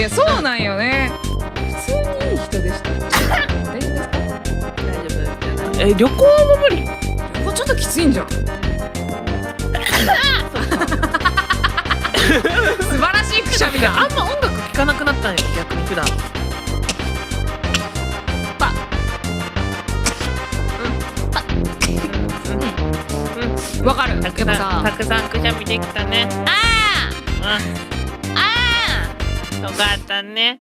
そうなんよね。普通にいい人でした。大丈夫ですか？大丈夫。旅行も無理。これちょっときついんじゃん。素晴らしいくしゃみだ。あんま音楽聴かなくなったんよ、逆に普段。わかる。やっぱたさ、くさんくしゃみできたね。ああ、よかったね。